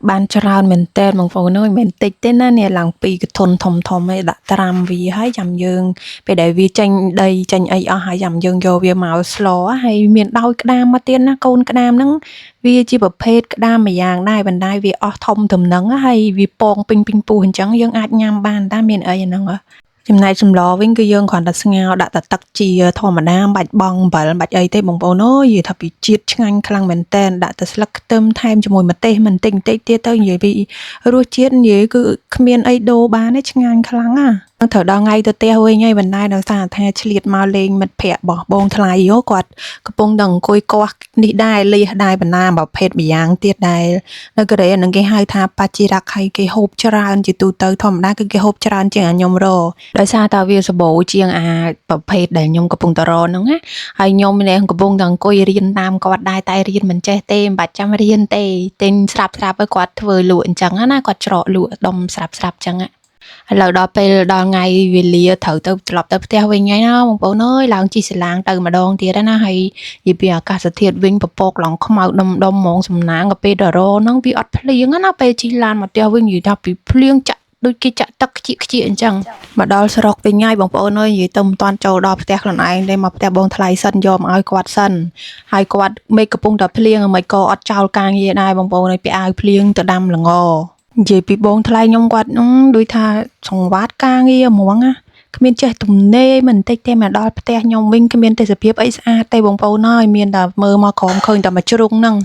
បានច្រើនមែនតើបងប្អូនអើយមិនតិចទេណានេះឡើងពីកធនធំឯដាក់ត្រាំវាហើយចាំយើងពេលដែលវាចេញដីចេញអីអស់ហើយចាំយើងយកវាមកស្លហើយមានដោយក្តាមមកទៀតណាកូនក្តាមហ្នឹងវាជាប្រភេទក្តាមមួយយ៉ាងដែរបណ្ដាយវាអស់ធំទំនឹងហើយវាពងពេញពោះអញ្ចឹងយើងអាចញ៉ាំបានតាមានអីហ្នឹងចំណែកសម្លវិញគឺយើងគ្រាន់តែស្ងោរដាក់តែទឹកជាធម្មតាមិនបាច់បង់អំបិលមិនបាច់អីទេបងប្អូនអើយនិយាយថាពីជាតិឆ្ងាញ់ខ្លាំងមែនតើដាក់តែស្លឹកខ្ទឹមថែមជាមួយម្ទេសមិនតិចទៀតទៅនិយាយពីរសជាតិនិយាយគឺគ្មានអីដូរបានទេឆ្ងាញ់ខ្លាំងណាត្រូវដល់ថ្ងៃទៅផ្ទះវិញហើយបណ្ដាយដោយសារថាឆ្លៀតមកលេងមិត្តភ័ក្តិរបស់បងថ្លៃគាត់កំពុងតែអង្គុយគាស់នេះដែរលះដែរបណ្ណាប្រភេទម្យ៉ាងទៀតដែរនៅកូរ៉េនឹងគេហៅថាបាជីរ៉ាក់ហើយគេហូបច្រើនជាទូទៅធម្មតាគឺគេហូបច្រើនជាងខ្ញុំរដោយសារតែវាសម្បូរជាងអាប្រភេទដែលខ្ញុំកំពុងតរហ្នឹងណាហើយខ្ញុំនេះកំពុងតែអង្គុយរៀនតាមគាត់ដែរតែរៀនមិនចេះទេមិនបាច់ចាំរៀនទេទិញស្រាប់ឲ្យគាត់ធ្វើលក់អញ្ចឹងណាគាត់ច្រកលក់ដុំស្រាប់អញ្ចឹងឥឡូវដល់ពេលដល់ថ្ងៃវេលាត្រូវទៅត្រឡប់ទៅផ្ទះវិញហើយណាបងប្អូនអើយឡើងជិះសាឡាងទៅម្ដងទៀតណាហើយនិយាយពីអាកាសធាតុវិញពពកឡងខ្មៅដុំហ្មងសំណាងក៏ពេលដរហ្នឹងវាអត់ភ្លៀងណាពេលជិះឡានមកផ្ទះវិញនិយាយថាពីភ្លៀងចាក់ដូចគេចាក់ទឹកខ្ជាអញ្ចឹងមកដល់ស្រុកវិញហើយបងប្អូនអើយនិយាយទៅមិនតាន់ចូលដល់ផ្ទះខ្លួនឯងទេមកផ្ទះបងថ្លៃសិនយកមកឲ្យគាត់សិនហើយគាត់មេឃកំពុងតែភ្លៀងមិនក៏អត់ចោលការងារដែរបងប្អូនអើយពាក់អាវភ្លៀងទៅដាំល្ងនិយាយពីបងថ្លៃខ្ញុំគាត់ដូចថាសង្វាតការងារហ្មងណាគ្មានចេះទំនេរមិនតិចទេមកដល់ផ្ទះខ្ញុំវិញគ្មានទេសភាពអីស្អាតទេបងប្អូនអើយមានតែមើលមកក្រោមឃើញតែមួយជ្រុងហ្នឹង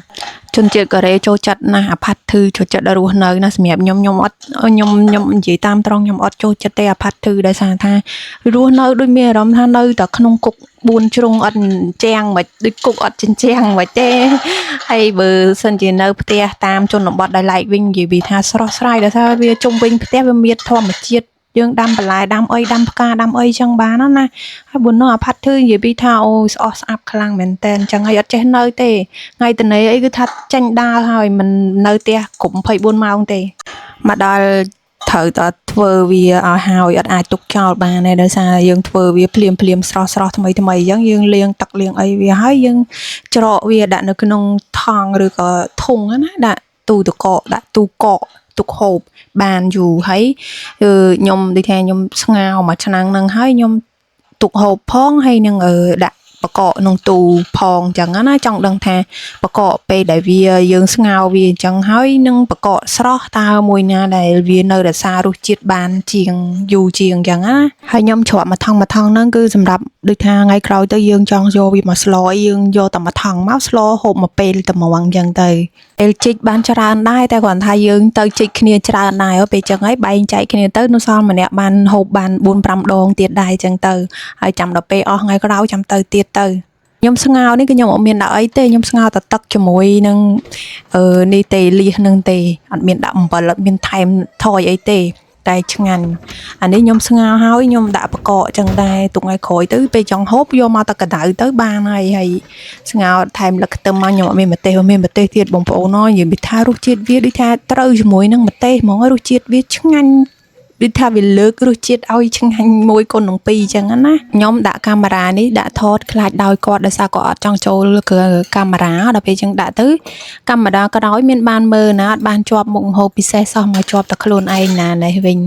ជនជាតិកូរ៉េចូលចិត្តណាស់អាផាត់ធឺចូលចិត្តរស់នៅណាសម្រាប់ខ្ញុំអត់ខ្ញុំនិយាយតាមត្រង់ខ្ញុំអត់ចូលចិត្តទេអាផាត់ធឺដោយសារថារស់នៅដូចមានអារម្មណ៍ថានៅតែក្នុងគុក4ជ្រុងអត់ជាងមិនដូចគុកអត់ចិញ្ចាំងមិនទេហើយបើសិនជានៅផ្ទះតាមជនបទដែលឡែកវិញនិយាយពីថាស្រស់ស្រាយដោយសារវាជុំវិញផ្ទះវាមានធម្មជាតិយើងដាំបន្លែដាំអីដាំផ្កាដាំអីចឹងបានណាហើយបុណ្ណអាផាត់ធឺនិយាយពីថាអូស្អស់ស្អាប់ខ្លាំងមែនតើអញ្ចឹងហើយអត់ចេះនៅទេថ្ងៃតនេអីគឺថាចាញ់ដើរហើយមិននៅផ្ទះគ្រប់24ម៉ោងទេមកដល់ត្រូវតែធ្វើវាឲ្យហើយអត់អាចទុកចោលបានទេដោយសារយើងធ្វើវាភ្លាមស្រស់ថ្មីអញ្ចឹងយើងលាងទឹកលាងអីវាហើយយើងច្រកវាដាក់នៅក្នុងថង់ឬក៏ធុងណាដាក់ទូទឹកកកដាក់ទូកកទុកហូបបានយូរហើយខ្ញុំដូចថាខ្ញុំស្ងោរមួយឆ្នាំហ្នឹងហើយខ្ញុំទុកហូបផងហើយនឹងដាក់បកកក្នុងទូផងអញ្ចឹងណាចង់ដឹងថាបកកពេលដែលវាយើងស្ងោរវាអញ្ចឹងហើយនឹងបកកស្រស់តើមួយណាដែលវានៅរសាររសជាតិបានជាងយូរជាងអញ្ចឹងណាហើយខ្ញុំច្រកមួយថងហ្នឹងគឺសម្រាប់ដូចថាថ្ងៃក្រោយទៅយើងចង់យកវាមកស្លយើងយកតែមួយថងមកស្លហូបមកពេលតែមួយអញ្ចឹងទៅពេលជីកបានច្រើនដែរតែគ្រាន់ថាយើងទៅជីកគ្នាច្រើនដែរពេលអញ្ចឹងហើយបែងចែកគ្នាទៅនោះសល់ម្នាក់បានហូបបាន 4-5 ដងទៀតដែរអញ្ចឹងទៅហើយចាំដល់ពេលអស់ថ្ងៃក្រោយចាំទៅទៀតទៅខ្ញុំស្ងោរនេះគឺខ្ញុំអត់មានដាក់អីទេខ្ញុំស្ងោរតែទឹកជាមួយនឹងនេះទេលៀសនឹងទេអត់មានដាក់អំបិលអត់មានថែមថយអីទេតែឆ្ងាញ់អានេះខ្ញុំស្ងោរហើយខ្ញុំដាក់បកកចឹងដែរទុកឲ្យក្រោយទៅពេលចង់ហូបយកមកតែកដៅទៅបានហើយស្ងោរថែមលឹកខ្ទឹមមកខ្ញុំអត់មានម្ទេសទៀតបងប្អូននិយាយពីថារសជាតិវាដូចថាត្រូវជាមួយនឹងម្ទេសហ្មងរសជាតិវាឆ្ងាញ់ដូចថាវាលើករសជាតិឲ្យឆ្ងាញ់1 គុណនឹង 2អញ្ចឹងណាខ្ញុំដាក់កាមេរ៉ានេះដាក់ថតខ្លាចដោយគាត់ដោយសារគាត់អត់ចង់ចូលកាមេរ៉ាដល់ពេលអញ្ចឹងដាក់ទៅកាមេរ៉ាក្រោយមានបានមើលណាអត់បានជាប់មុខម្ហូបពិសេសសោះមកជាប់តែខ្លួនឯងណានេះវិញ